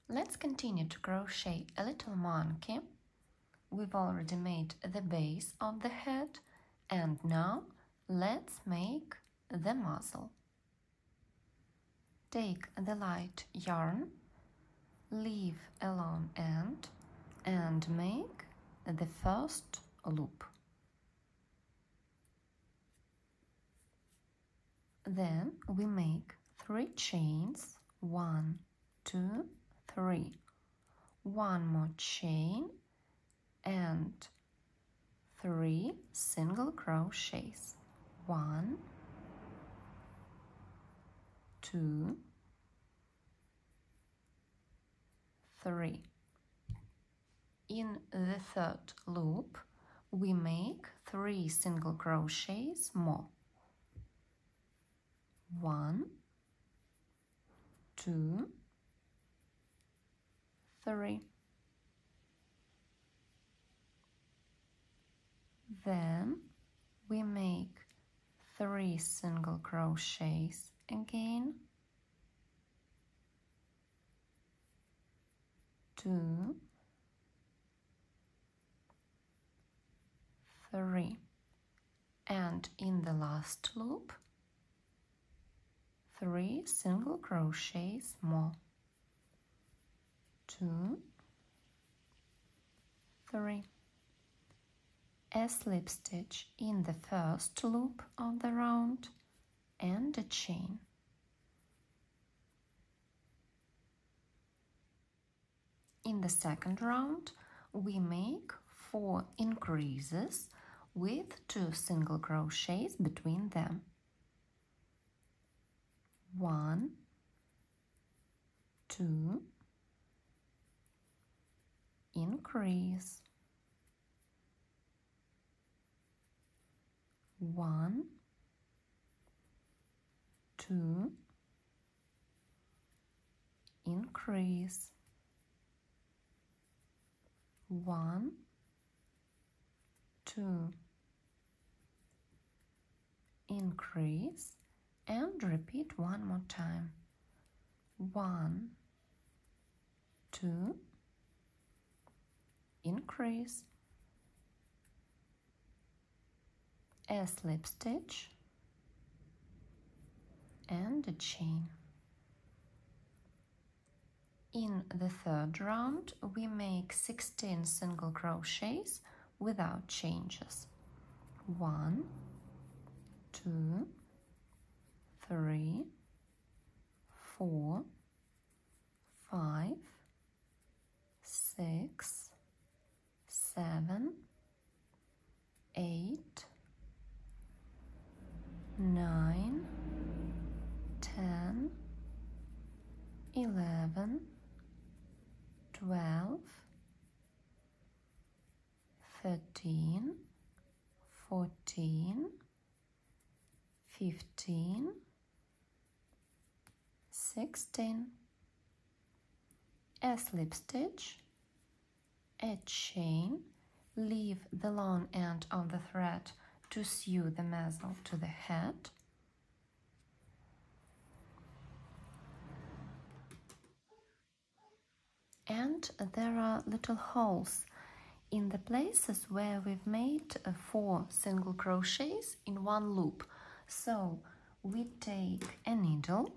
Let's continue to crochet a little monkey. We've already made the base of the head, and now let's make the muzzle. Take the light yarn, leave a long end, and make the first loop. Then we make 3 chains, 1, 2, 3, 1 more chain, and 3 single crochets. 1, 2, 3. In the third loop, we make 3 single crochets more. 1, 2, 3. Then we make 3 single crochets again. 2, 3. And in the last loop, 3 single crochets more. 2, 3. A slip stitch in the first loop of the round and a chain. In the second round, we make 4 increases with 2 single crochets between them. 1, 2, increase. 1, 2, increase. 1, 2, increase, and repeat one more time. 1, 2, increase, a slip stitch, and a chain. In the third round, we make 16 single crochets without changes. 1, 2, 3, 4, 5, 6, 7, 8, 9, 10, 11, 12, 13, 14, 15, 16. A slip stitch, a chain, leave the long end of the thread to sew the muzzle to the head. And there are little holes in the places where we've made 4 single crochets in one loop. So we take a needle,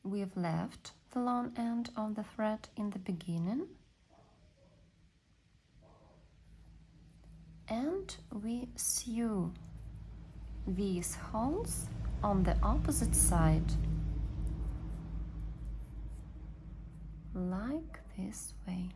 we've left the long end of the thread in the beginning, and we sew these holes on the opposite side, like this way.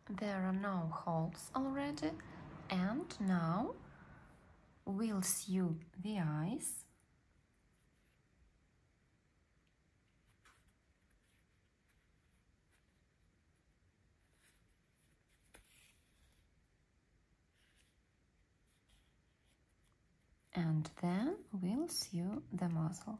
there are no holes already, and now we'll sew the eyes. And then we'll sew the muzzle.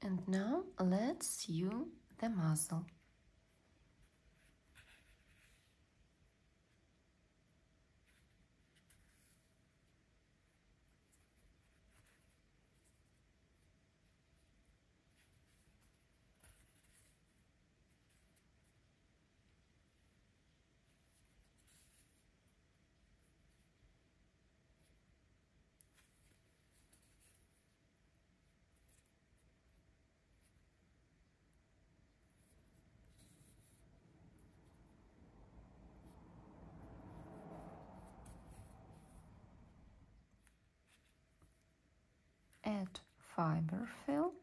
And now let's sew the muzzle. Add fiber fill.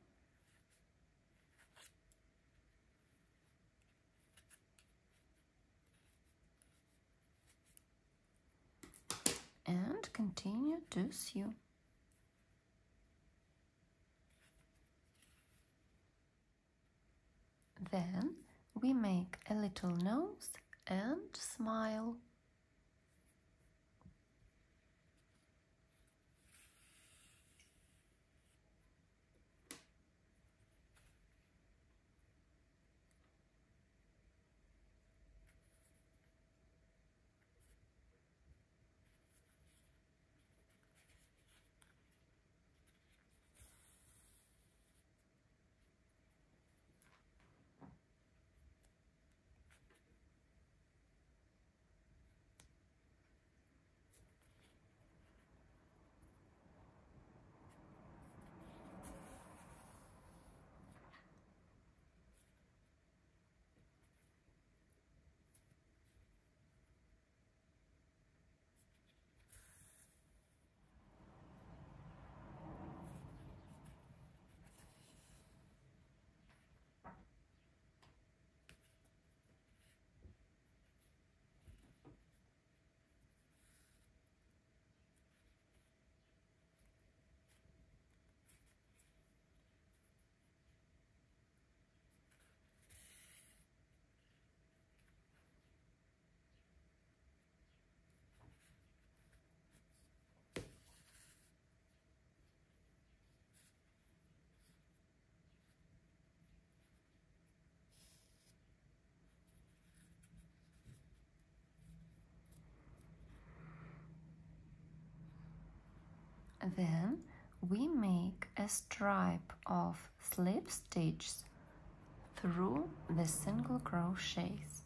And continue to sew. Then we make a little nose and smile. Then we make a stripe of slip stitches through the single crochets.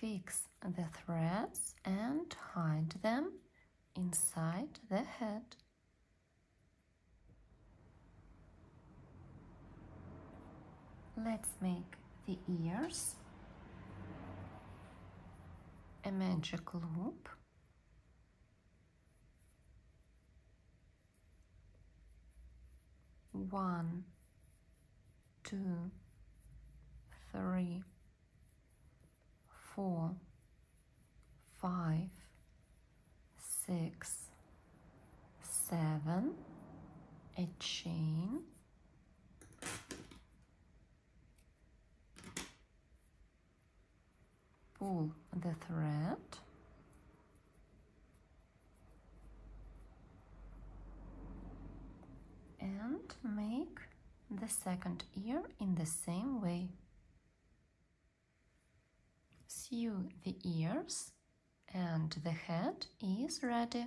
Fix the threads and hide them inside the head. Let's make the ears. A magic loop. One, 2, 3, 4, 5, 6, 7, a chain, pull the thread, and make the second ear in the same way. Sew the ears and the head is ready.